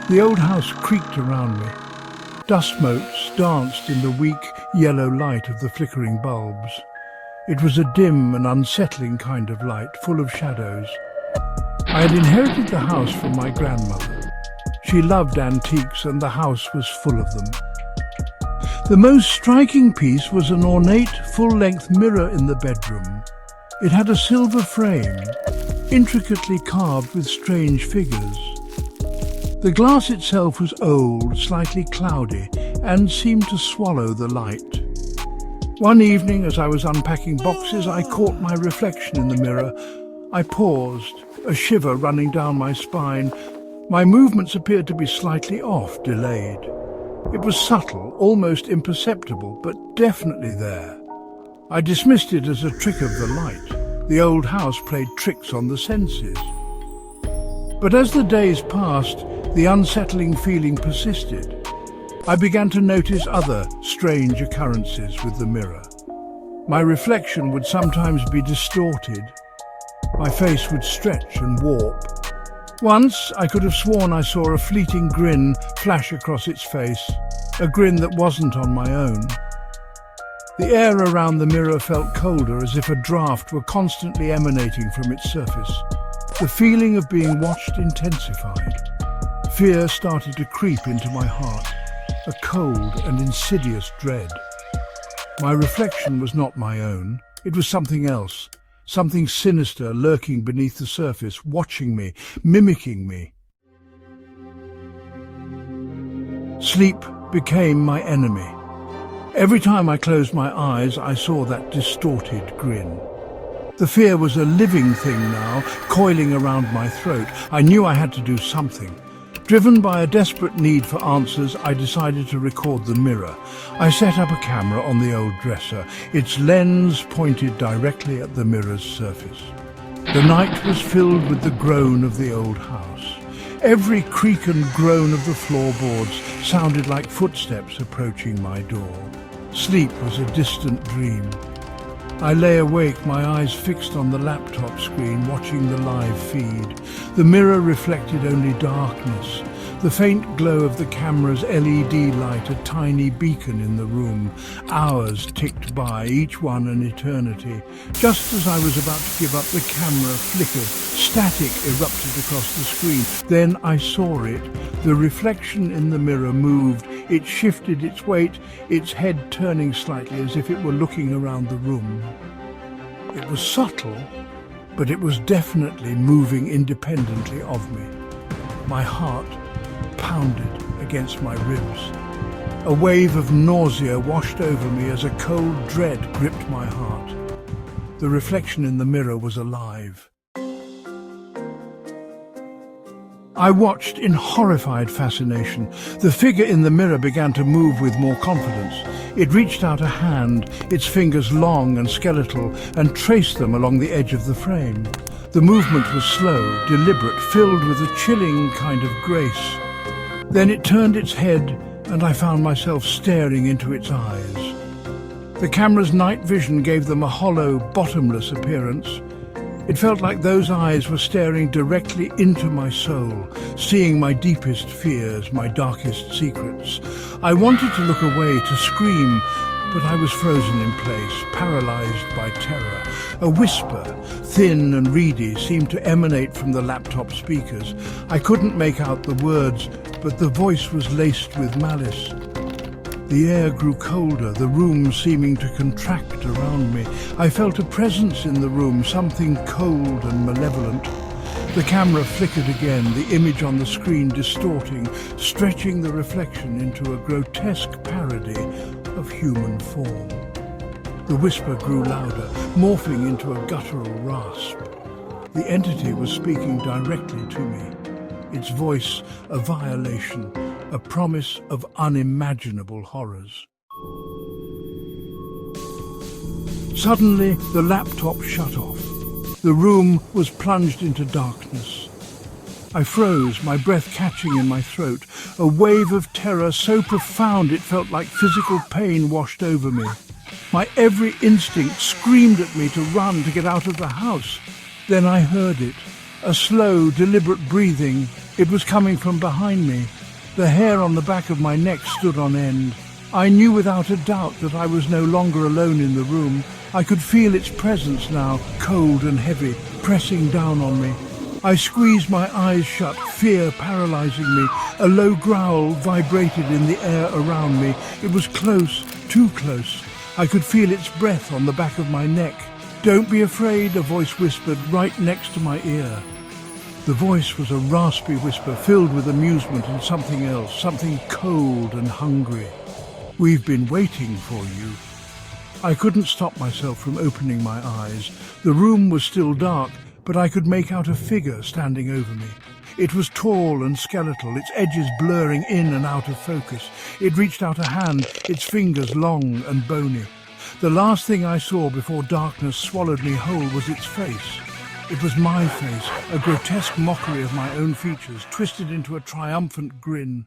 The old house creaked around me. Dust motes danced in the weak yellow light of the flickering bulbs. It was a dim and unsettling kind of light, full of shadows. I had inherited the house from my grandmother. She loved antiques and the house was full of them. The most striking piece was an ornate, full-length mirror in the bedroom. It had a silver frame, intricately carved with strange figures. The glass itself was old, slightly cloudy, and seemed to swallow the light. One evening, as I was unpacking boxes, I caught my reflection in the mirror. I paused, a shiver running down my spine. My movements appeared to be slightly off, delayed. It was subtle, almost imperceptible, but definitely there. I dismissed it as a trick of the light. The old house played tricks on the senses. But as the days passed, the unsettling feeling persisted. I began to notice other strange occurrences with the mirror. My reflection would sometimes be distorted. My face would stretch and warp. Once, I could have sworn I saw a fleeting grin flash across its face, a grin that wasn't on my own. The air around the mirror felt colder, as if a draft were constantly emanating from its surface. The feeling of being watched intensified. Fear started to creep into my heart, a cold and insidious dread. My reflection was not my own. It was something else. Something sinister lurking beneath the surface, watching me, mimicking me. Sleep became my enemy. Every time I closed my eyes, I saw that distorted grin. The fear was a living thing now, coiling around my throat. I knew I had to do something. Driven by a desperate need for answers, I decided to record the mirror. I set up a camera on the old dresser, its lens pointed directly at the mirror's surface. The night was filled with the groan of the old house. Every creak and groan of the floorboards sounded like footsteps approaching my door. Sleep was a distant dream. I lay awake, my eyes fixed on the laptop screen, watching the live feed. The mirror reflected only darkness. The faint glow of the camera's LED light, a tiny beacon in the room. Hours ticked by, each one an eternity. Just as I was about to give up, the camera flickered. Static erupted across the screen. Then I saw it. The reflection in the mirror moved. It shifted its weight, its head turning slightly as if it were looking around the room. It was subtle, but it was definitely moving independently of me. My heart pounded against my ribs. A wave of nausea washed over me as a cold dread gripped my heart. The reflection in the mirror was alive. I watched in horrified fascination. The figure in the mirror began to move with more confidence. It reached out a hand, its fingers long and skeletal, and traced them along the edge of the frame. The movement was slow, deliberate, filled with a chilling kind of grace. Then it turned its head, and I found myself staring into its eyes. The camera's night vision gave them a hollow, bottomless appearance. It felt like those eyes were staring directly into my soul, seeing my deepest fears, my darkest secrets. I wanted to look away, to scream, but I was frozen in place, paralyzed by terror. A whisper, thin and reedy, seemed to emanate from the laptop speakers. I couldn't make out the words, but the voice was laced with malice. The air grew colder, the room seeming to contract around me. I felt a presence in the room, something cold and malevolent. The camera flickered again, the image on the screen distorting, stretching the reflection into a grotesque parody of human form. The whisper grew louder, morphing into a guttural rasp. The entity was speaking directly to me, its voice a violation, a promise of unimaginable horrors. Suddenly, the laptop shut off. The room was plunged into darkness. I froze, my breath catching in my throat. A wave of terror so profound it felt like physical pain washed over me. My every instinct screamed at me to run, to get out of the house. Then I heard it. A slow, deliberate breathing. It was coming from behind me. The hair on the back of my neck stood on end. I knew without a doubt that I was no longer alone in the room. I could feel its presence now, cold and heavy, pressing down on me. I squeezed my eyes shut, fear paralyzing me. A low growl vibrated in the air around me. It was close, too close. I could feel its breath on the back of my neck. "Don't be afraid," a voice whispered right next to my ear. The voice was a raspy whisper filled with amusement and something else, something cold and hungry. "We've been waiting for you." I couldn't stop myself from opening my eyes. The room was still dark, but I could make out a figure standing over me. It was tall and skeletal, its edges blurring in and out of focus. It reached out a hand, its fingers long and bony. The last thing I saw before darkness swallowed me whole was its face. It was my face, a grotesque mockery of my own features, twisted into a triumphant grin.